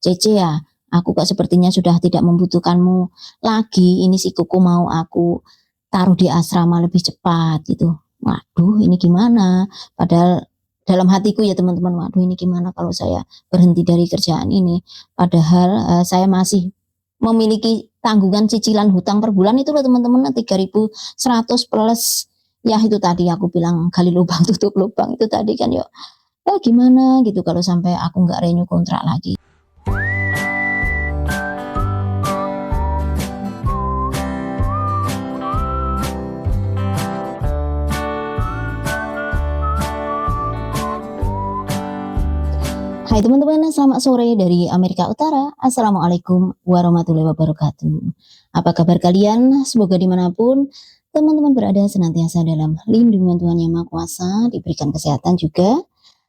Cece ya, aku kok sepertinya sudah tidak membutuhkanmu lagi, ini si Koko mau aku taruh di asrama lebih cepat gitu. Waduh ini gimana? Padahal dalam hatiku ya teman-teman, waduh ini gimana kalau saya berhenti dari kerjaan ini. Padahal saya masih memiliki tanggungan cicilan hutang per bulan itu loh teman-teman 3.100 plus ya itu tadi aku bilang gali lubang tutup lubang itu tadi kan yuk. Gimana gitu kalau sampai aku nggak renew kontrak lagi. Hai teman-teman, selamat sore dari Amerika Utara. Assalamualaikum warahmatullahi wabarakatuh. Apa kabar kalian? Semoga dimanapun teman-teman berada senantiasa dalam lindungan Tuhan Yang Maha Kuasa, diberikan kesehatan juga,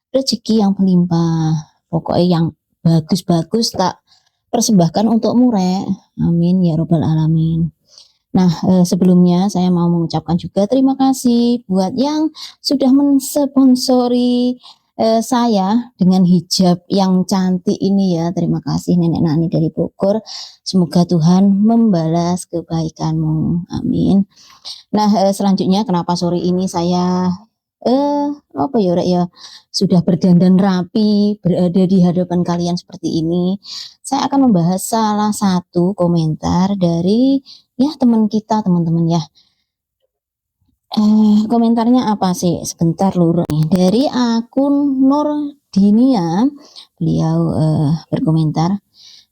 rezeki yang melimpah, pokoknya yang bagus-bagus tak persembahkan untuk murek. Amin ya robbal alamin. Nah, sebelumnya saya mau mengucapkan juga terima kasih buat yang sudah mensponsori saya dengan hijab yang cantik ini ya. Terima kasih Nenek Nani dari Bogor. Semoga Tuhan membalas kebaikanmu. Amin. Nah, selanjutnya kenapa sore ini saya apa ya Rek ya, sudah berdandan rapi, berada di hadapan kalian seperti ini. Saya akan membahas salah satu komentar dari ya teman kita teman-teman ya. Komentarnya apa sih? Sebentar lur nih. Dari akun Nur Dinia, beliau berkomentar,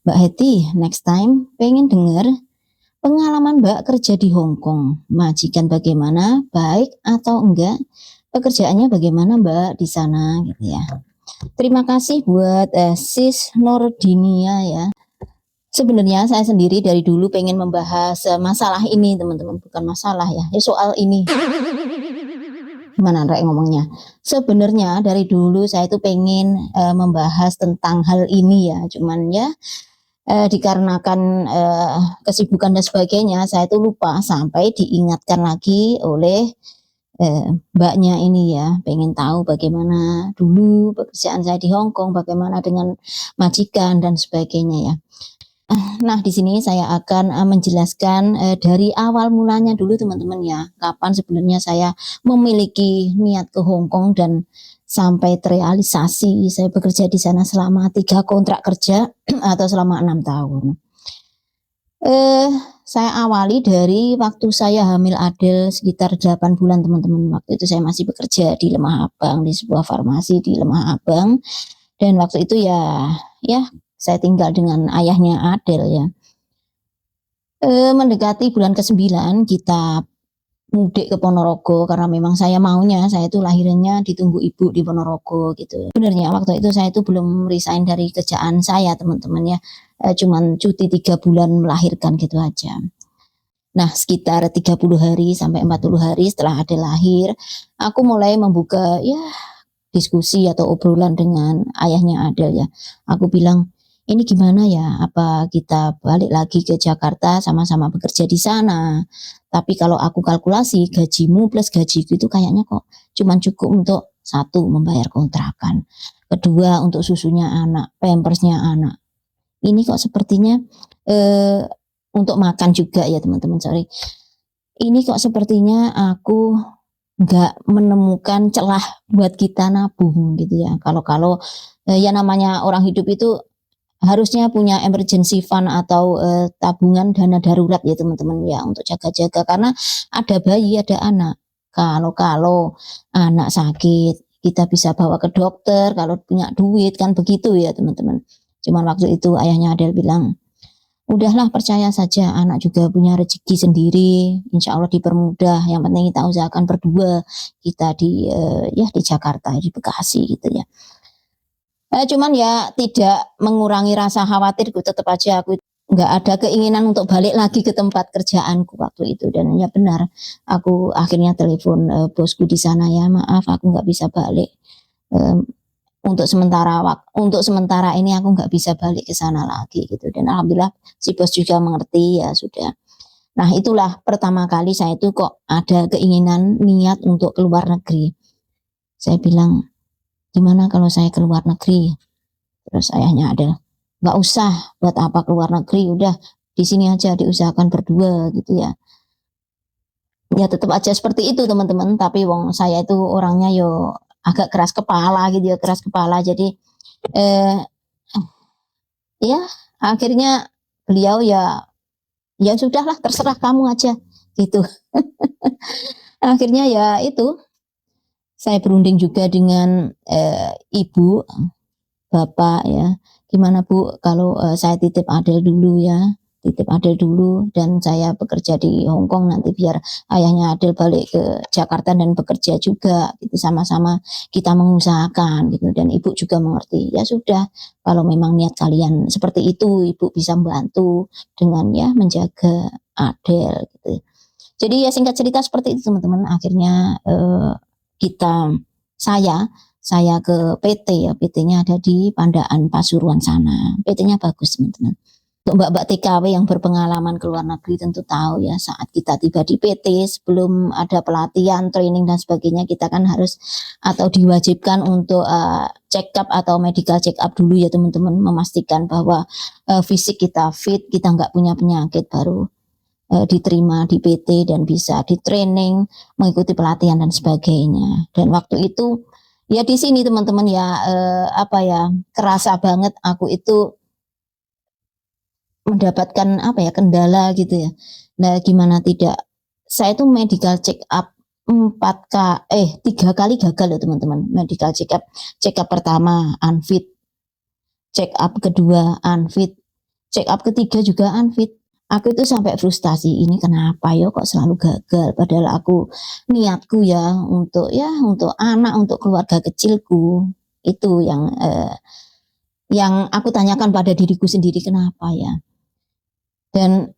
Mbak Heti, next time pengen denger pengalaman Mbak kerja di Hong Kong. Majikan bagaimana, baik atau enggak? Pekerjaannya bagaimana Mbak di sana gitu ya. Terima kasih buat Sis Nordinia ya. Sebenarnya saya sendiri dari dulu pengen membahas masalah ini teman-teman, bukan masalah ya, soal ini. Gimana Rek ngomongnya? Sebenarnya dari dulu saya itu pengen membahas tentang hal ini ya, cuman ya dikarenakan kesibukan dan sebagainya, saya itu lupa sampai diingatkan lagi oleh mbaknya ini ya, pengen tahu bagaimana dulu pekerjaan saya di Hong Kong, bagaimana dengan majikan dan sebagainya ya. Nah, di sini saya akan menjelaskan dari awal mulanya dulu teman-teman ya, kapan sebenarnya saya memiliki niat ke Hong Kong dan sampai terrealisasi saya bekerja di sana selama 3 kontrak kerja atau selama 6 tahun. Saya awali dari waktu saya hamil Adel sekitar 8 bulan teman-teman. Waktu itu saya masih bekerja di Lemah Abang, di sebuah farmasi di Lemah Abang. Dan waktu itu ya saya tinggal dengan ayahnya Adel ya. Mendekati bulan ke-9 kita mudik ke Ponorogo karena memang saya maunya, saya itu lahirnya ditunggu ibu di Ponorogo gitu. Sebenarnya waktu itu saya itu belum resign dari kerjaan saya teman-teman ya, cuman cuti 3 bulan melahirkan gitu aja. Nah sekitar 30 hari sampai 40 hari setelah Adel lahir, aku mulai membuka ya diskusi atau obrolan dengan ayahnya Adel ya. Aku bilang, ini gimana ya, apa kita balik lagi ke Jakarta sama-sama bekerja di sana. Tapi kalau aku kalkulasi gajimu plus gajiku itu kayaknya kok cuman cukup untuk satu membayar kontrakan, kedua untuk susunya anak, pampersnya anak. Ini kok sepertinya untuk makan juga ya teman-teman, sorry. Ini kok sepertinya aku nggak menemukan celah buat kita nabung gitu ya. Kalau ya namanya orang hidup itu harusnya punya emergency fund atau tabungan dana darurat ya teman-teman ya untuk jaga-jaga karena ada bayi, ada anak. Kalau anak sakit, kita bisa bawa ke dokter kalau punya duit kan begitu ya teman-teman. Cuman waktu itu ayahnya Adel bilang, udahlah percaya saja anak juga punya rezeki sendiri, insya Allah dipermudah. Yang penting kita usahakan berdua kita di Jakarta, di Bekasi gitu ya. Cuman ya tidak mengurangi rasa khawatirku, tetap aja aku nggak ada keinginan untuk balik lagi ke tempat kerjaanku waktu itu. Dan ya benar, aku akhirnya telepon bosku di sana ya, maaf aku nggak bisa balik. Untuk sementara ini aku nggak bisa balik ke sana lagi gitu, dan alhamdulillah si bos juga mengerti ya sudah. Nah itulah pertama kali saya itu kok ada keinginan niat untuk keluar negeri. Saya bilang, gimana kalau saya keluar negeri? Terus ayahnya adalah, nggak usah, buat apa ke luar negeri, udah di sini aja diusahakan berdua gitu ya. Ya tetap aja seperti itu teman-teman, tapi wong saya itu orangnya yo agak keras kepala gitu ya, keras kepala. Jadi eh ya akhirnya beliau ya, ya sudahlah terserah kamu aja gitu. Akhirnya ya itu, saya berunding juga dengan ibu, bapak ya, gimana Bu kalau saya titip Adel dulu ya, titip Adel dulu dan saya bekerja di Hong Kong, nanti biar ayahnya Adel balik ke Jakarta dan bekerja juga gitu, sama-sama kita mengusahakan gitu, dan ibu juga mengerti. Ya sudah, kalau memang niat kalian seperti itu, ibu bisa membantu dengan ya menjaga Adel gitu. Jadi ya singkat cerita seperti itu teman-teman, akhirnya kita saya ke PT ya, PT-nya ada di Pandaan Pasuruan sana. PT-nya bagus teman-teman. Untuk mbak-mbak TKW yang berpengalaman ke luar negeri tentu tahu ya, saat kita tiba di PT sebelum ada pelatihan, training dan sebagainya, kita kan harus atau diwajibkan untuk check up atau medical check up dulu ya teman-teman, memastikan bahwa fisik kita fit, kita nggak punya penyakit, baru diterima di PT dan bisa di training, mengikuti pelatihan dan sebagainya. Dan waktu itu ya di sini teman-teman ya apa ya, kerasa banget aku itu mendapatkan apa ya, kendala gitu ya. Nah gimana tidak, saya itu medical check up 3 kali gagal loh teman-teman. Medical check up pertama unfit, check up kedua unfit, check up ketiga juga unfit. Aku itu sampai frustasi, ini kenapa ya kok selalu gagal, padahal aku niatku ya untuk anak, untuk keluarga kecilku. Itu yang aku tanyakan pada diriku sendiri, kenapa ya. Dan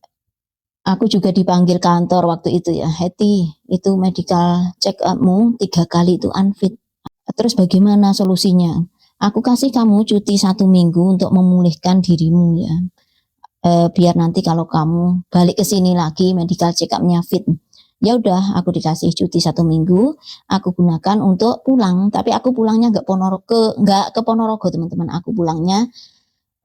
aku juga dipanggil kantor waktu itu ya, Heti, itu medical check upmu 3 kali itu unfit, terus bagaimana solusinya? Aku kasih kamu cuti 1 minggu untuk memulihkan dirimu ya, biar nanti kalau kamu balik ke sini lagi medical check up-nya fit. Ya udah, aku dikasih cuti 1 minggu, aku gunakan untuk pulang. Tapi aku pulangnya nggak ke Ponorogo teman-teman. Aku pulangnya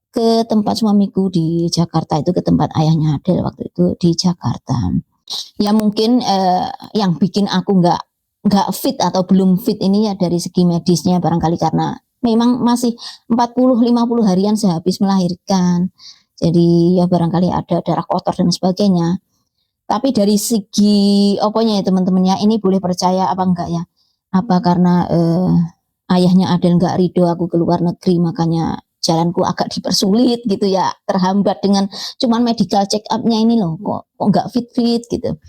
ke tempat suamiku di Jakarta, itu ke tempat ayahnya Adel waktu itu di Jakarta. Ya mungkin yang bikin aku nggak fit atau belum fit ini ya dari segi medisnya barangkali, karena memang masih 40-50 harian sehabis melahirkan. Jadi ya barangkali ada darah kotor dan sebagainya. Tapi dari segi opanya ya teman-teman ya, ini boleh percaya apa enggak ya? Apa karena ayahnya Adel nggak ridho aku ke luar negeri, makanya jalanku agak dipersulit gitu ya, terhambat dengan cuman medical check up-nya ini loh, kok nggak fit-fit gitu.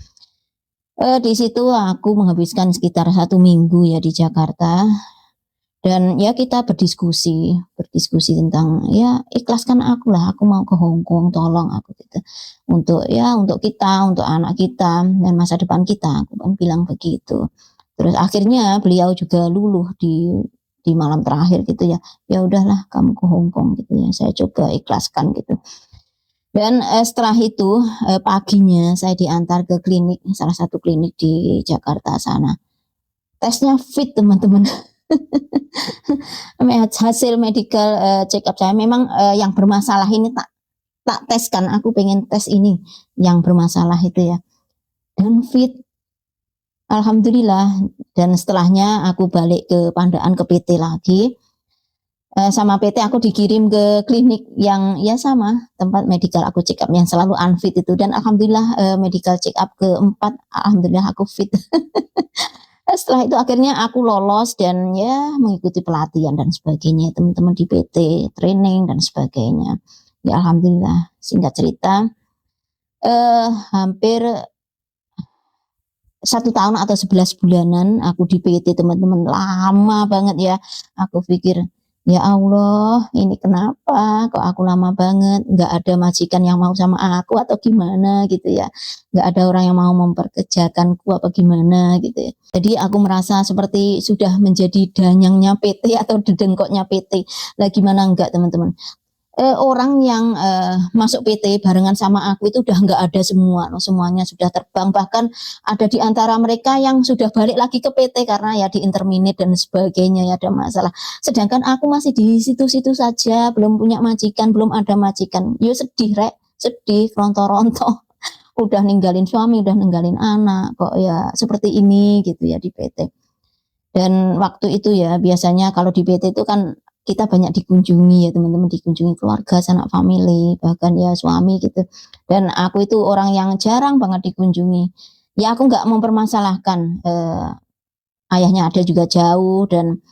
Di situ aku menghabiskan sekitar 1 minggu ya di Jakarta. Dan ya kita berdiskusi tentang ya ikhlaskan aku lah, aku mau ke Hong Kong, tolong aku gitu. Untuk kita, untuk anak kita dan masa depan kita, aku kan bilang begitu. Terus akhirnya beliau juga luluh di malam terakhir gitu ya. Ya udahlah kamu ke Hong Kong gitu ya. Saya coba ikhlaskan gitu. Dan setelah itu paginya saya diantar ke klinik, salah satu klinik di Jakarta sana. Tesnya fit teman-teman. Hasil medical check up saya memang yang bermasalah ini tak tes kan, aku pengen tes ini yang bermasalah itu ya, dan fit, alhamdulillah. Dan setelahnya aku balik ke Pandaan ke PT lagi, sama PT aku dikirim ke klinik yang ya sama tempat medical aku check up yang selalu unfit itu, dan alhamdulillah medical check up keempat alhamdulillah aku fit. Setelah itu akhirnya aku lolos dan ya mengikuti pelatihan dan sebagainya, teman-teman di PT, training dan sebagainya. Ya alhamdulillah, singkat cerita hampir 1 tahun atau 11 bulanan aku di PT teman-teman, lama banget ya. Aku pikir, ya Allah ini kenapa kok aku lama banget, nggak ada majikan yang mau sama aku atau gimana gitu ya, nggak ada orang yang mau memperkerjakanku apa gimana gitu ya. Jadi aku merasa seperti sudah menjadi danyangnya PT atau dedengkoknya PT. Lah gimana enggak teman-teman. orang yang, masuk PT barengan sama aku itu udah nggak ada semua, semuanya sudah terbang, bahkan ada di antara mereka yang sudah balik lagi ke PT karena ya di-interminate dan sebagainya ya, ada masalah. Sedangkan aku masih di situ-situ saja, belum punya majikan, belum ada majikan. Yo sedih Rek, sedih, ronto-ronto. Udah ninggalin suami, udah ninggalin anak, kok ya seperti ini gitu ya di PT. Dan waktu itu ya biasanya kalau di PT itu kan kita banyak dikunjungi ya teman-teman, dikunjungi keluarga, sanak famili, bahkan ya suami gitu. Dan aku itu orang yang jarang banget dikunjungi. Ya aku nggak mempermasalahkan, ayahnya ada juga jauh dan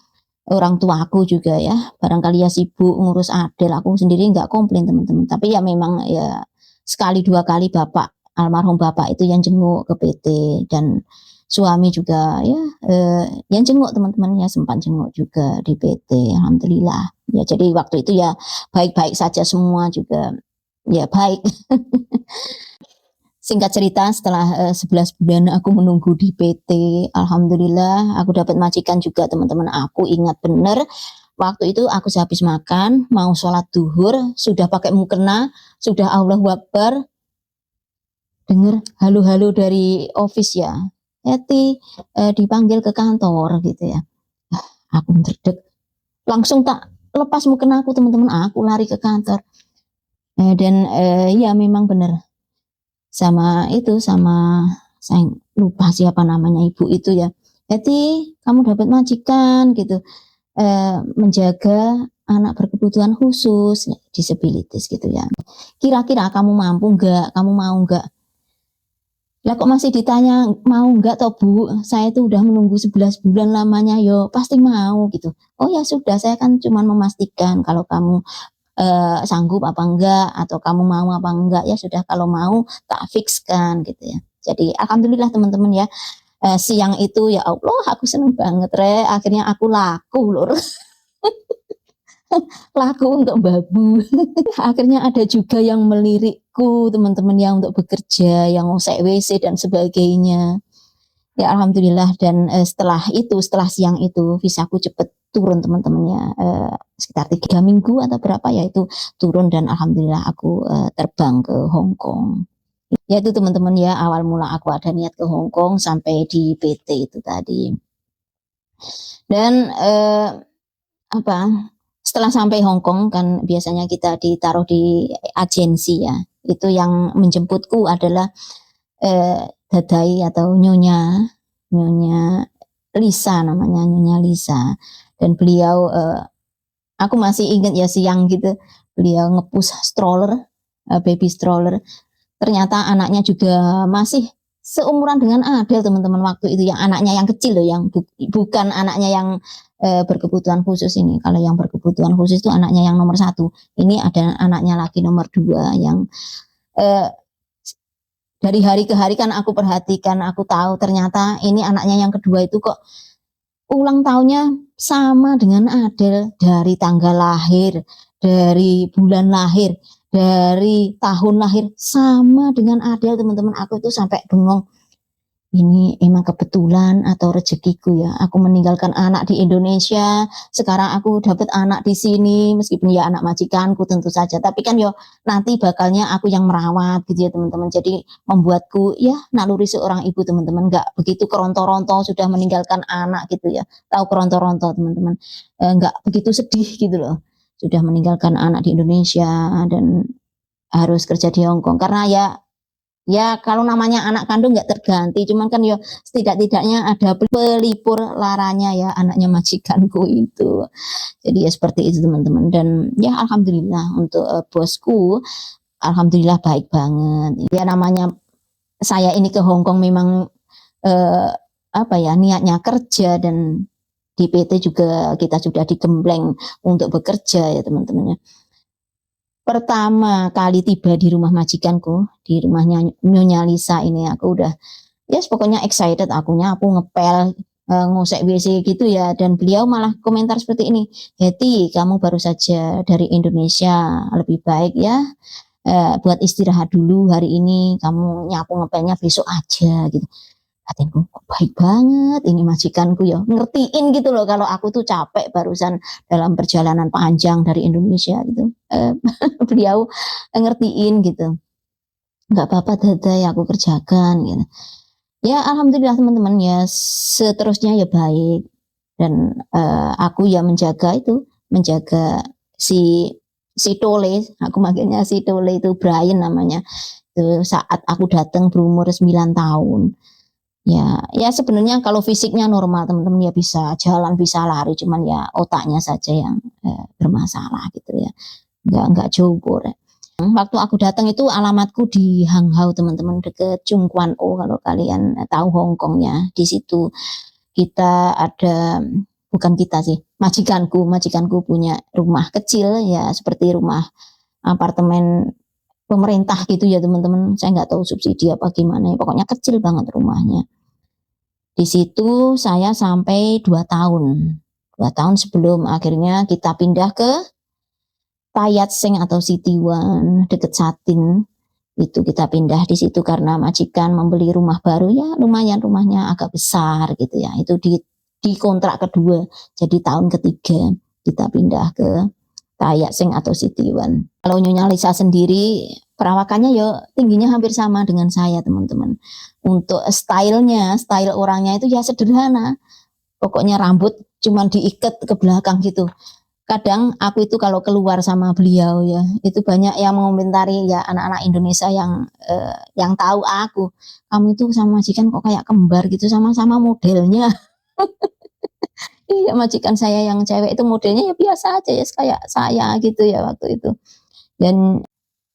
orang tua aku juga ya, barangkali ya sibuk ngurus adel, aku sendiri nggak komplain teman-teman. Tapi ya memang ya sekali dua kali almarhum bapak itu yang jenguk ke PT dan suami juga ya, yang jenguk teman-teman ya, sempat jenguk juga di PT, alhamdulillah. Ya jadi waktu itu ya baik-baik saja semua juga, ya baik. Singkat cerita setelah, 11 bulan aku menunggu di PT, alhamdulillah aku dapat majikan juga teman-teman. Aku ingat bener, waktu itu aku sehabis makan, mau sholat duhur, sudah pakai mukena, sudah Allahu Akbar, denger halo-halo dari office ya, "Eti, dipanggil ke kantor," gitu ya. Aku merdek, langsung tak lepas mukena aku teman-teman, aku lari ke kantor. Dan, iya memang bener, sama saya lupa siapa namanya ibu itu ya, "Eti, kamu dapat majikan," gitu, "menjaga anak berkebutuhan khusus, disabilitas," gitu ya. "Kira-kira kamu mampu nggak? Kamu mau nggak?" Lah kok masih ditanya, "Mau nggak toh Bu? Saya itu udah menunggu 11 bulan lamanya." "Yo pasti mau," gitu. "Oh ya sudah, saya kan cuman memastikan kalau kamu sanggup apa enggak, atau kamu mau apa enggak, ya sudah kalau mau tak fikskan," gitu ya. Jadi alhamdulillah teman-teman ya, siang itu ya Allah aku seneng banget Rek, akhirnya aku laku Lur, laku untuk babu. Akhirnya ada juga yang melirikku teman-teman yang untuk bekerja, yang ngosek WC dan sebagainya. Ya alhamdulillah dan, setelah siang itu visaku cepet turun teman-teman ya, sekitar 3 minggu atau berapa ya itu turun dan alhamdulillah aku, terbang ke Hong Kong. Ya itu teman-teman ya awal mula aku ada niat ke Hong Kong sampai di PT itu tadi. Dan, apa, setelah sampai Hong Kong kan biasanya kita ditaruh di agensi ya, itu yang menjemputku adalah, Dadai atau Nyonya, Nyonya Lisa namanya, Nyonya Lisa. Dan beliau, aku masih ingat ya siang gitu, beliau nge-push stroller, baby stroller. Ternyata anaknya juga masih seumuran dengan Adele teman-teman waktu itu, yang anaknya yang kecil loh, yang bukan anaknya yang, berkebutuhan khusus ini. Kalau yang berkebutuhan khusus itu anaknya yang nomor satu, ini ada anaknya lagi nomor 2 yang, eee, dari hari ke hari kan aku perhatikan, aku tahu ternyata ini anaknya yang kedua itu kok ulang tahunnya sama dengan Adele, dari tanggal lahir, dari bulan lahir, dari tahun lahir, sama dengan Adele teman-teman. Aku tuh sampai bengong, ini emang kebetulan atau rezekiku ya, aku meninggalkan anak di Indonesia, sekarang aku dapat anak di sini, meskipun ya anak majikanku tentu saja, tapi kan yo nanti bakalnya aku yang merawat gitu ya teman-teman. Jadi membuatku ya naluri seorang ibu teman-teman, nggak begitu keronto-ronto sudah meninggalkan anak gitu ya. Tahu keronto-ronto teman-teman, nggak begitu sedih gitu loh, sudah meninggalkan anak di Indonesia dan harus kerja di Hong Kong. Karena ya kalau namanya anak kandung nggak terganti, cuman kan yo setidak-tidaknya ada pelipur laranya ya anaknya majikanku itu. Jadi ya seperti itu teman-teman dan ya alhamdulillah untuk, bosku, alhamdulillah baik banget. Ya namanya saya ini ke Hong Kong memang, eee, apa ya, niatnya kerja dan di PT juga kita sudah digembleng untuk bekerja ya teman-teman ya. Pertama kali tiba di rumah majikanku, di rumahnya Nyonya Lisa ini aku udah pokoknya excited akunya, aku ngepel, ngusek WC gitu ya dan beliau malah komentar seperti ini, "Hetty, kamu baru saja dari Indonesia, lebih baik ya, buat istirahat dulu hari ini, kamu nyapu ngepelnya besok aja," gitu. Batinku, "Kok baik banget ini majikanku ya, ngertiin gitu loh kalau aku tuh capek barusan dalam perjalanan panjang dari Indonesia gitu." Beliau ngertiin gitu, "Nggak apa-apa Daday, aku kerjakan," gitu. Ya alhamdulillah teman-teman ya seterusnya ya baik dan, aku ya menjaga itu, menjaga si si Tole, aku manggilnya si Tole itu Brian namanya, itu saat aku datang berumur 9 tahun. Ya ya sebenarnya kalau fisiknya normal teman-teman ya bisa jalan, bisa lari, cuman ya otaknya saja yang, bermasalah gitu ya, nggak jobor. Waktu aku datang itu alamatku di Hanghau teman-teman, deket Chung Kwan O kalau kalian, tahu Hong Kong ya. Di situ kita ada bukan kita sih, majikanku punya rumah kecil ya seperti rumah apartemen pemerintah gitu ya teman-teman, saya nggak tahu subsidi apa gimana ya, pokoknya kecil banget rumahnya. Di situ saya sampai 2 tahun, 2 tahun sebelum akhirnya kita pindah ke Tai Yat Seng atau City One deket Satin. Itu kita pindah di situ karena majikan membeli rumah baru ya lumayan rumahnya agak besar gitu ya. Itu di kontrak kedua. Jadi tahun ketiga kita pindah ke Tai Yat Seng atau City One. Kalau Nyonya Lisa sendiri perawakannya ya tingginya hampir sama dengan saya teman-teman. Untuk stylenya, style orangnya itu ya sederhana. Pokoknya rambut cuman diikat ke belakang gitu. Kadang aku itu kalau keluar sama beliau ya, itu banyak yang mengomentari ya anak-anak Indonesia yang tahu aku, "Kamu itu sama majikan kok kayak kembar gitu, sama-sama modelnya." Iya, majikan saya yang cewek itu modelnya ya biasa aja ya kayak saya gitu ya waktu itu. Dan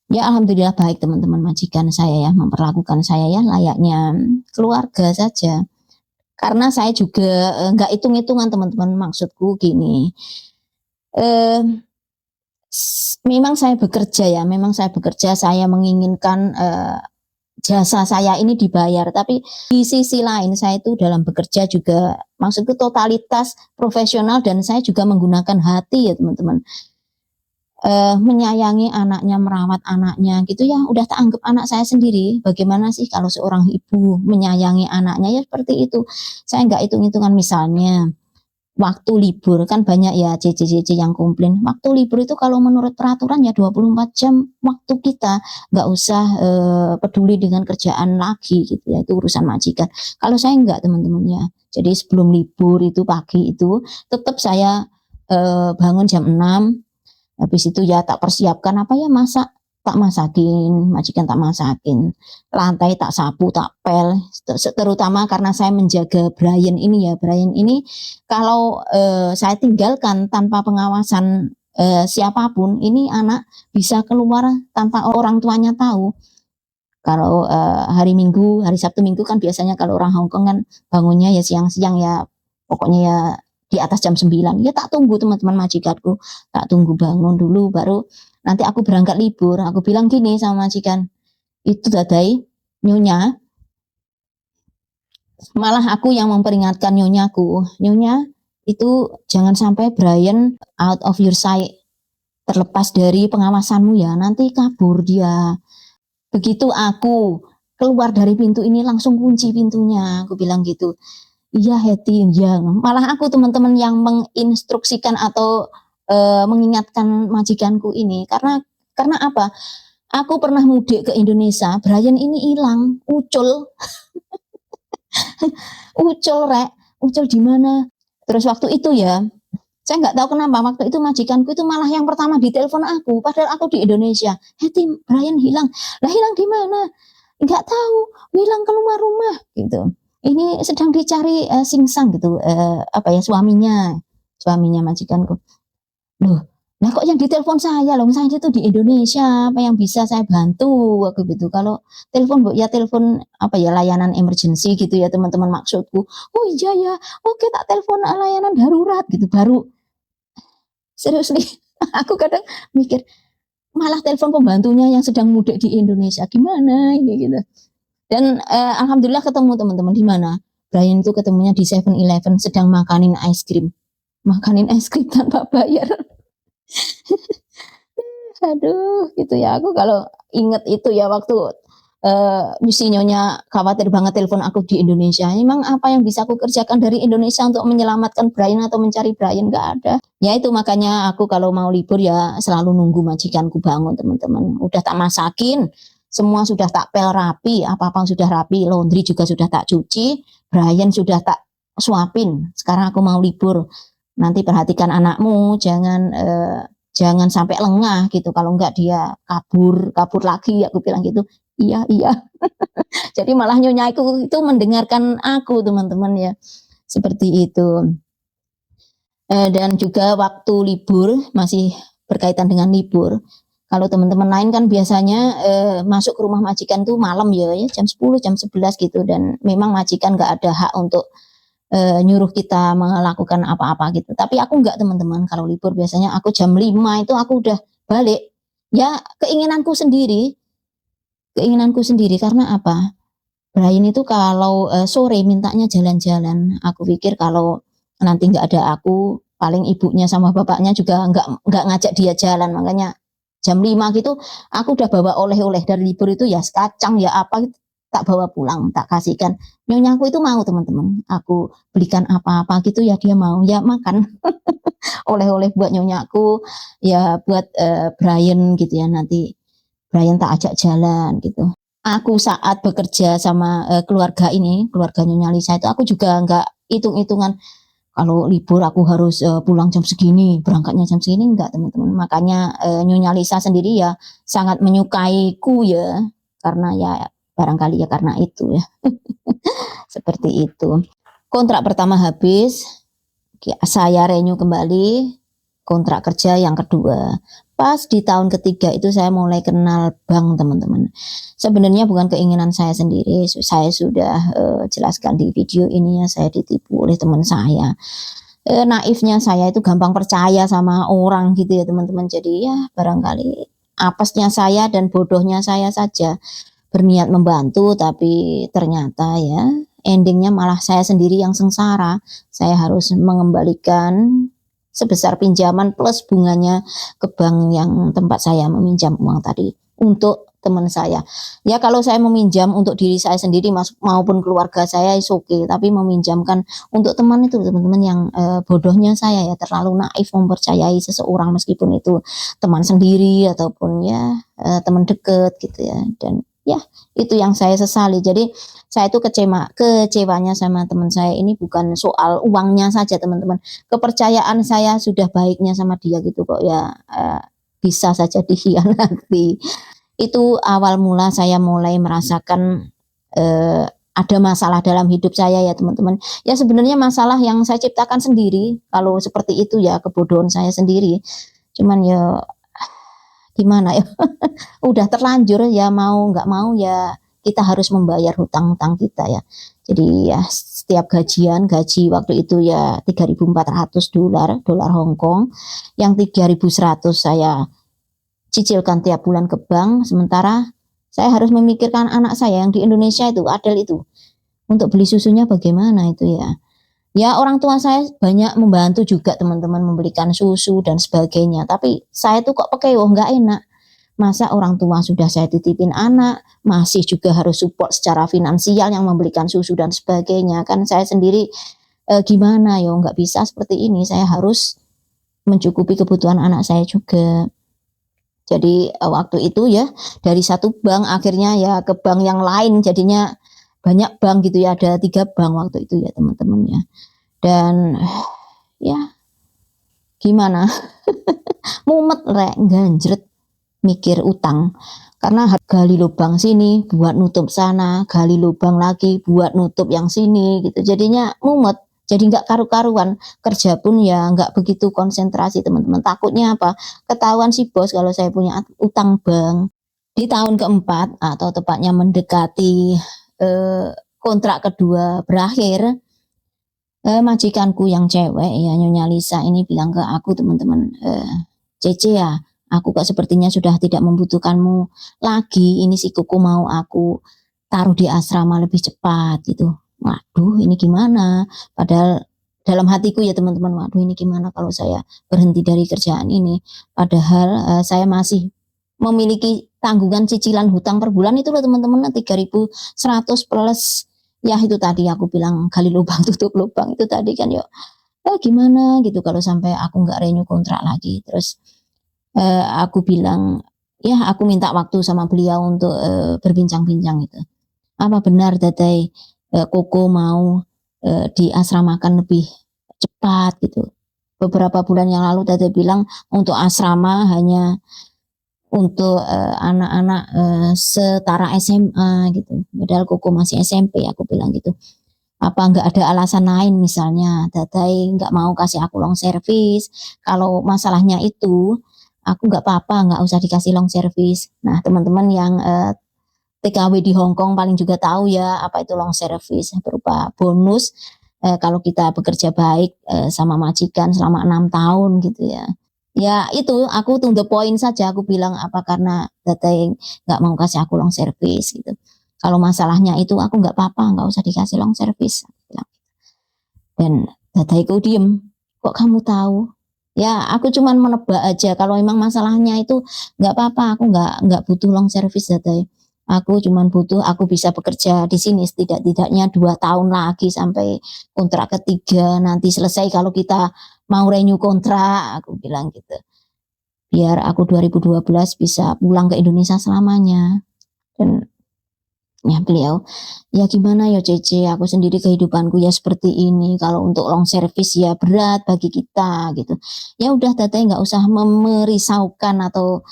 ya alhamdulillah baik teman-teman majikan saya ya, memperlakukan saya ya layaknya keluarga saja. Karena saya juga, nggak hitung-hitungan teman-teman, maksudku gini, eee memang saya bekerja ya, memang saya bekerja, saya menginginkan, jasa saya ini dibayar, tapi di sisi lain saya itu dalam bekerja juga maksudku totalitas profesional dan saya juga menggunakan hati ya teman-teman. Menyayangi anaknya, merawat anaknya gitu ya, udah tak anggap anak saya sendiri. Bagaimana sih kalau seorang ibu menyayangi anaknya, ya seperti itu. Saya nggak hitung-hitungan misalnya waktu libur, kan banyak ya cece-cece yang komplain, waktu libur itu kalau menurut peraturan ya 24 jam waktu kita, nggak usah, peduli dengan kerjaan lagi gitu ya, itu urusan majikan. Kalau saya enggak teman-teman ya. Jadi sebelum libur itu pagi itu, tetap saya, bangun jam 6, habis itu ya tak persiapkan apa ya, tak masakin, majikan tak masakin, lantai tak sapu, tak pel, terutama karena saya menjaga Brian ini ya, Brian ini kalau, saya tinggalkan tanpa pengawasan, siapapun, ini anak bisa keluar tanpa orang tuanya tahu. Kalau, hari Minggu, hari Sabtu Minggu kan biasanya kalau orang Hong Kong kan bangunnya ya siang-siang ya, pokoknya ya di atas jam 9, ya tak tunggu teman-teman majikanku, tak tunggu bangun dulu baru nanti aku berangkat libur, aku bilang gini sama majikan, "Itu Dadai, Nyonya," malah aku yang memperingatkan Nyonyaku, "Nyonya, itu jangan sampai Brian out of your sight, terlepas dari pengawasanmu ya, nanti kabur dia." Begitu aku keluar dari pintu ini langsung kunci pintunya, aku bilang gitu. "Iya Hetty, iya." Malah aku teman-teman yang menginstruksikan atau, mengingatkan majikanku ini, karena apa, aku pernah mudik ke Indonesia, Brian ini hilang, ucul, ucul Rek, ucul di mana. Terus waktu itu ya, saya nggak tahu kenapa waktu itu majikanku itu malah yang pertama ditelepon aku, padahal aku di Indonesia, "Hetty, Brian hilang." "Lah hilang di mana?" "Nggak tahu, hilang keluar rumah," gitu. "Ini sedang dicari, singsang," gitu, apa ya, suaminya majikanku. "Loh, lah kok yang ditelepon saya, loh saya itu di Indonesia, apa yang bisa saya bantu?" Aku gitu. "Kalau telepon Mbok ya telepon, apa ya, layanan emergency," gitu ya teman-teman maksudku. "Oh iya ya, oke tak telepon, layanan darurat," gitu. Baru seriously aku kadang mikir, malah telepon pembantunya yang sedang mudik di Indonesia, gimana ini gitu. Dan, alhamdulillah ketemu teman-teman, di mana? Brian itu ketemunya di 7-Eleven sedang makanin es krim tanpa bayar. Aduh, gitu ya, aku kalau inget itu ya waktu si Nyonya khawatir banget telepon aku di Indonesia. Emang apa yang bisa aku kerjakan dari Indonesia untuk menyelamatkan Brian atau mencari Brian? Nggak ada. Ya itu makanya aku kalau mau libur ya selalu nunggu majikanku bangun teman-teman. Udah tak masakin, semua sudah tak pel rapi, apa-apa sudah rapi, laundry juga sudah tak cuci, Brian sudah tak suapin. Sekarang aku mau libur. Nanti perhatikan anakmu, jangan sampai lengah gitu. Kalau enggak dia kabur lagi, aku bilang gitu. Iya, iya. Jadi malah nyonya itu mendengarkan aku teman-teman ya. Seperti itu. Dan juga waktu libur masih berkaitan dengan libur. Kalau teman-teman lain kan biasanya masuk ke rumah majikan tuh malam ya jam 10, jam 11 gitu dan memang majikan nggak ada hak untuk nyuruh kita melakukan apa-apa gitu. Tapi aku nggak teman-teman, kalau libur biasanya aku jam 5 itu aku udah balik. Ya keinginanku sendiri karena apa? Brian itu kalau sore mintanya jalan-jalan. Aku pikir kalau nanti nggak ada aku, paling ibunya sama bapaknya juga nggak ngajak dia jalan. Makanya jam 5 gitu, aku udah bawa oleh-oleh dari libur itu ya kacang ya apa tak bawa pulang, tak kasihkan. Nyonyaku itu mau teman-teman. Aku belikan apa-apa gitu ya dia mau ya makan oleh-oleh buat nyonyaku ya buat Brian gitu ya nanti Brian tak ajak jalan gitu. Aku saat bekerja sama keluarga ini, keluarga Nyonya Lisa itu aku juga nggak hitung-hitungan kalau libur aku harus pulang jam segini, berangkatnya jam segini enggak teman-teman. Makanya Nyonya Lisa sendiri ya sangat menyukaiku ya, karena ya barangkali ya karena itu ya. Seperti itu. Kontrak pertama habis, saya renew kembali kontrak kerja yang kedua. Pas di tahun ketiga itu saya mulai kenal bank teman-teman. Sebenarnya bukan keinginan saya sendiri, saya sudah jelaskan di video ini ya, saya ditipu oleh teman saya. Naifnya saya itu gampang percaya sama orang gitu ya teman-teman. Jadi ya barangkali apesnya saya dan bodohnya saya saja berniat membantu tapi ternyata ya endingnya malah saya sendiri yang sengsara. Saya harus mengembalikan sebesar pinjaman plus bunganya ke bank yang tempat saya meminjam uang tadi untuk teman saya. Ya kalau saya meminjam untuk diri saya sendiri maupun keluarga saya is okay, tapi meminjamkan untuk teman itu teman-teman yang bodohnya saya ya terlalu naif mempercayai seseorang meskipun itu teman sendiri ataupun ya teman dekat gitu ya dan ya itu yang saya sesali. Jadi saya itu kecewanya sama teman saya ini bukan soal uangnya saja teman-teman, kepercayaan saya sudah baiknya sama dia gitu kok ya bisa saja dikhianati. Itu awal mula saya mulai merasakan ada masalah dalam hidup saya ya teman-teman. Ya sebenarnya masalah yang saya ciptakan sendiri kalau seperti itu ya kebodohan saya sendiri. Cuman ya gimana ya udah terlanjur ya mau nggak mau ya kita harus membayar hutang-hutang kita ya. Jadi ya setiap gaji waktu itu ya 3.400 dolar Hong Kong, yang 3.100 saya cicilkan tiap bulan ke bank, sementara saya harus memikirkan anak saya yang di Indonesia itu, Adel itu, untuk beli susunya bagaimana itu ya. Ya orang tua saya banyak membantu juga teman-teman membelikan susu dan sebagainya, tapi saya tuh kok pekewoh nggak enak. Masa orang tua sudah saya titipin anak, masih juga harus support secara finansial yang membelikan susu dan sebagainya. Kan saya sendiri gimana ya nggak bisa seperti ini, saya harus mencukupi kebutuhan anak saya juga. Jadi waktu itu ya dari satu bank akhirnya ya ke bank yang lain, jadinya banyak bank gitu ya, ada 3 bank waktu itu ya teman-teman ya. Dan ya gimana mumet rek ganjret mikir utang karena gali lubang sini buat nutup sana, gali lubang lagi buat nutup yang sini gitu, jadinya mumet, jadi nggak karu-karuan, kerja pun ya nggak begitu konsentrasi teman-teman. Takutnya apa, ketahuan si bos kalau saya punya utang bank. Di tahun keempat atau tepatnya mendekati kontrak kedua berakhir, majikanku yang cewek ya Nyonya Lisa ini bilang ke aku teman-teman, Cece ya, aku kok sepertinya sudah tidak membutuhkanmu lagi, ini si Koko mau aku taruh di asrama lebih cepat gitu. Waduh ini gimana, padahal dalam hatiku ya teman-teman, waduh ini gimana kalau saya berhenti dari kerjaan ini, padahal saya masih memiliki tanggungan cicilan hutang per bulan itu loh teman-teman 3.100 plus. Ya itu tadi aku bilang gali lubang tutup lubang itu tadi kan yuk. Gimana gitu kalau sampai aku nggak renew kontrak lagi. Terus aku bilang ya aku minta waktu sama beliau untuk berbincang-bincang gitu. Apa benar Dadai Koko mau diasramakan lebih cepat gitu. Beberapa bulan yang lalu Dadai bilang untuk asrama hanya untuk anak-anak setara SMA gitu. Padahal Koko masih SMP, aku bilang gitu. Apa nggak ada alasan lain misalnya Dadai nggak mau kasih aku long service. Kalau masalahnya itu aku nggak apa-apa, nggak usah dikasih long service. Nah teman-teman yang TKW di Hong Kong paling juga tahu ya apa itu long service, berupa bonus kalau kita bekerja baik sama majikan selama 6 tahun gitu ya. Ya itu aku to the point saja, aku bilang apa karena Dadai nggak mau kasih aku long service gitu. Kalau masalahnya itu aku nggak apa-apa, nggak usah dikasih long service. Dan Dadaiku diem, kok kamu tahu? Ya aku cuman menebak aja. Kalau memang masalahnya itu nggak apa-apa, aku nggak butuh long service Dadai. Aku cuman butuh aku bisa bekerja di sini setidak-tidaknya 2 tahun lagi sampai kontrak ketiga nanti selesai kalau kita mau renew kontrak, aku bilang gitu. Biar aku 2012 bisa pulang ke Indonesia selamanya. Dan ya beliau, ya gimana ya Cece, aku sendiri kehidupanku ya seperti ini. Kalau untuk long service ya berat bagi kita gitu. Ya udah Dadai nggak usah merisaukan atau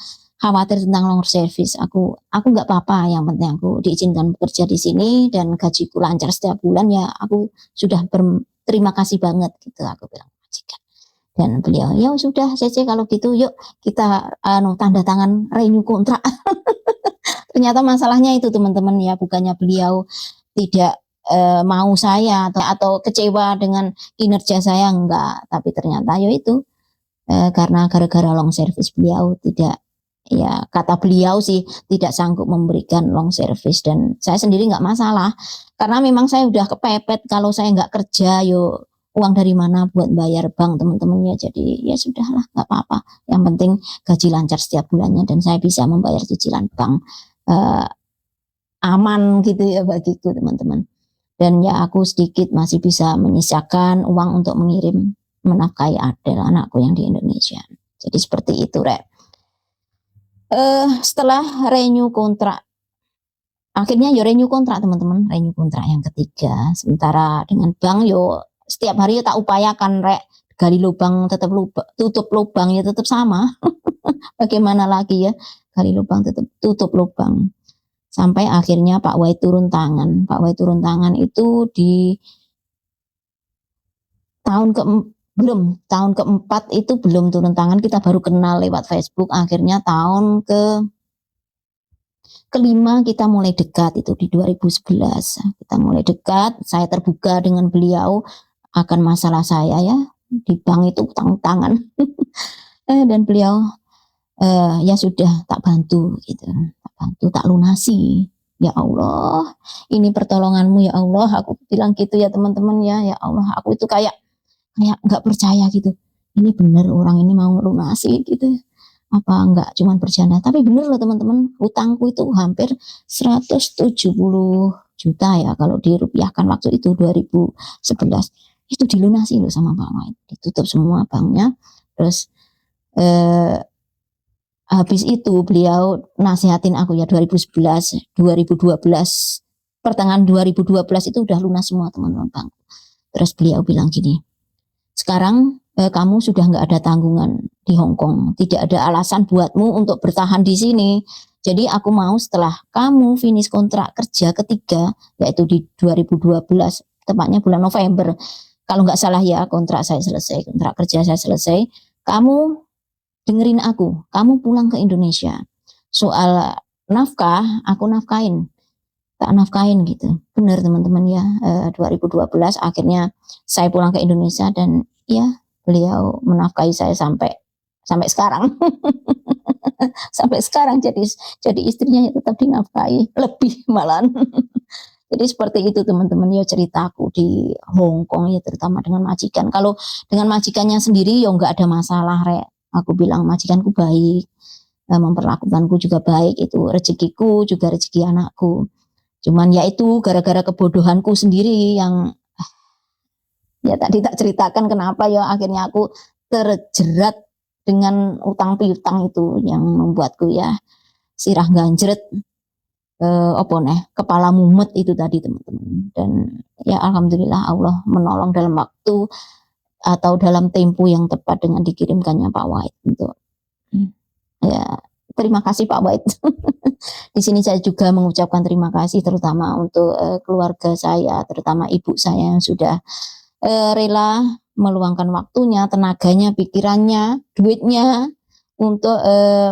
khawatir tentang long service. Aku nggak apa-apa. Yang penting aku diizinkan bekerja di sini dan gajiku lancar setiap bulan ya. Aku sudah berterima kasih banget gitu. Aku bilang majikan. Dan beliau, ya sudah Cece kalau gitu yuk kita tanda tangan renew kontrak. Ternyata masalahnya itu teman-teman ya, bukannya beliau tidak mau saya atau kecewa dengan kinerja saya, enggak, tapi ternyata ya itu karena gara-gara long service beliau tidak, ya kata beliau sih tidak sanggup memberikan long service. Dan saya sendiri nggak masalah karena memang saya udah kepepet, kalau saya nggak kerja yo uang dari mana buat bayar bank teman-teman ya. Jadi ya sudahlah, nggak apa-apa, yang penting gaji lancar setiap bulannya dan saya bisa membayar cicilan bank aman gitu ya bagiku teman-teman. Dan ya aku sedikit masih bisa menyisakan uang untuk mengirim menafkahi Adel anakku yang di Indonesia. Jadi seperti itu Rek. Setelah renew kontrak, akhirnya yo renew kontrak teman-teman, renew kontrak yang ketiga. Sementara dengan bank yo setiap hari yo tak upayakan Rek, gali lubang tetap lubang, tutup lubang ya tetap sama. Bagaimana lagi ya, gali lubang tetap tutup lubang. Sampai akhirnya Pak Wai turun tangan. Pak Wai turun tangan itu di tahun keempat itu belum turun tangan, kita baru kenal lewat Facebook. Akhirnya tahun kelima kita mulai dekat, itu di 2011 kita mulai dekat. Saya terbuka dengan beliau akan masalah saya ya di bank itu utang-utangan. Dan beliau ya sudah tak bantu gitu, tak bantu, tak lunasi. Ya Allah, ini pertolonganmu ya Allah, aku bilang gitu ya teman-teman ya. Ya Allah, aku itu kayak nggak percaya gitu. Ini bener orang ini mau lunasi gitu. Apa enggak cuman bercanda, tapi bener loh teman-teman, utangku itu hampir 170 juta ya kalau dirupiahkan waktu itu 2011. Itu dilunasi loh sama Pak Wai, ditutup semua banknya. Terus habis itu beliau nasihatin aku ya 2011, 2012, pertengahan 2012 itu udah lunas semua teman-teman bang. Terus beliau bilang gini, sekarang kamu sudah nggak ada tanggungan di Hong Kong, tidak ada alasan buatmu untuk bertahan di sini. Jadi aku mau setelah kamu finish kontrak kerja ketiga, yaitu di 2012, tepatnya bulan November, kalau nggak salah ya kontrak saya selesai, kontrak kerja saya selesai, kamu dengerin aku, kamu pulang ke Indonesia. Soal nafkah, aku nafkahin, tak nafkahin gitu. Benar teman-teman ya, 2012 akhirnya saya pulang ke Indonesia dan ya beliau menafkahi saya sampai sekarang. Sampai sekarang jadi istrinya tetap dinafkahi, lebih malahan. Jadi seperti itu teman-teman ya ceritaku di Hong Kong ya, terutama dengan majikan. Kalau dengan majikannya sendiri ya nggak ada masalah Rek. Aku bilang majikanku baik, memperlakukanku juga baik, itu rezekiku juga rezeki anakku. Cuman ya itu gara-gara kebodohanku sendiri yang ya tadi tak ceritakan kenapa ya akhirnya aku terjerat dengan utang piutang itu yang membuatku ya sirah ganjret, apa nih, kepala mumet itu tadi teman-teman. Dan ya alhamdulillah Allah menolong dalam waktu atau dalam tempo yang tepat dengan dikirimkannya Pak Wahid untuk ya terima kasih Pak Wahid. Di sini saya juga mengucapkan terima kasih terutama untuk keluarga saya, terutama ibu saya yang sudah rela meluangkan waktunya, tenaganya, pikirannya, duitnya untuk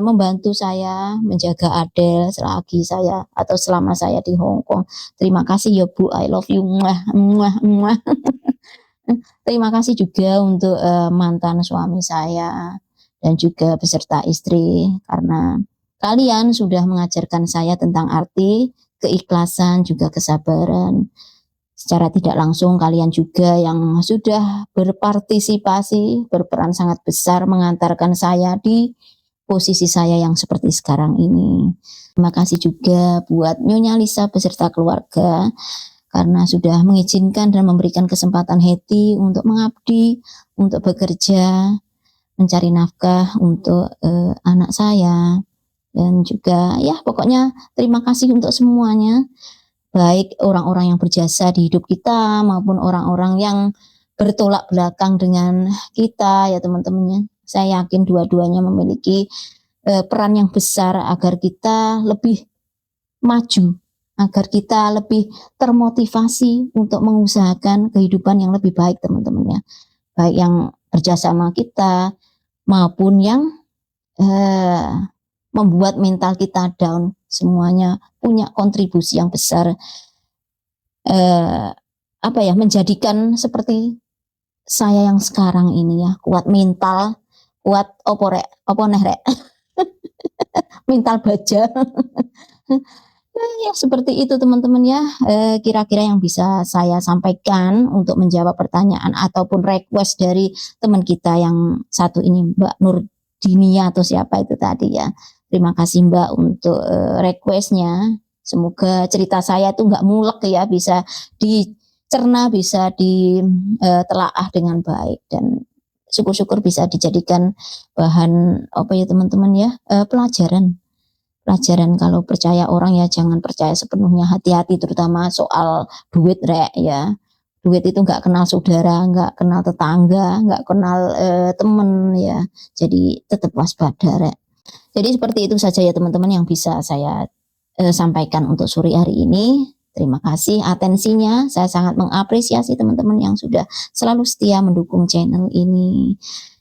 membantu saya menjaga Adele selagi saya atau selama saya di Hong Kong. Terima kasih ya Bu, I love you. Muah, muah, muah. Terima kasih juga untuk mantan suami saya dan juga beserta istri karena kalian sudah mengajarkan saya tentang arti keikhlasan juga kesabaran. Secara tidak langsung kalian juga yang sudah berpartisipasi, berperan sangat besar mengantarkan saya di posisi saya yang seperti sekarang ini. Terima kasih juga buat Nyonya Lisa beserta keluarga karena sudah mengizinkan dan memberikan kesempatan Hetty untuk mengabdi, untuk bekerja, mencari nafkah untuk anak saya. Dan juga ya pokoknya terima kasih untuk semuanya. Baik orang-orang yang berjasa di hidup kita maupun orang-orang yang bertolak belakang dengan kita ya teman-temannya. Saya yakin dua-duanya memiliki peran yang besar agar kita lebih maju, agar kita lebih termotivasi untuk mengusahakan kehidupan yang lebih baik teman-temannya. Baik yang berjasa sama kita maupun yang membuat mental kita down, semuanya punya kontribusi yang besar menjadikan seperti saya yang sekarang ini ya, kuat mental, kuat opo neh rek mental baja. Ya seperti itu teman-teman ya, kira-kira yang bisa saya sampaikan untuk menjawab pertanyaan ataupun request dari teman kita yang satu ini, Mbak Nurdinia atau siapa itu tadi ya. Terima kasih Mbak untuk requestnya. Semoga cerita saya itu nggak mulek ya, bisa dicerna, bisa ditelaah dengan baik dan syukur-syukur bisa dijadikan bahan apa ya teman-teman ya, pelajaran kalau percaya orang ya jangan percaya sepenuhnya, hati-hati terutama soal duit rek ya. Duit itu nggak kenal saudara, nggak kenal tetangga, nggak kenal temen ya. Jadi tetap waspada rek. Jadi seperti itu saja ya teman-teman yang bisa saya sampaikan untuk sore hari ini. Terima kasih atensinya. Saya sangat mengapresiasi teman-teman yang sudah selalu setia mendukung channel ini.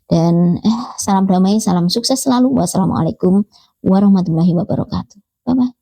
Dan salam damai, salam sukses selalu. Wassalamualaikum warahmatullahi wabarakatuh. Bye-bye.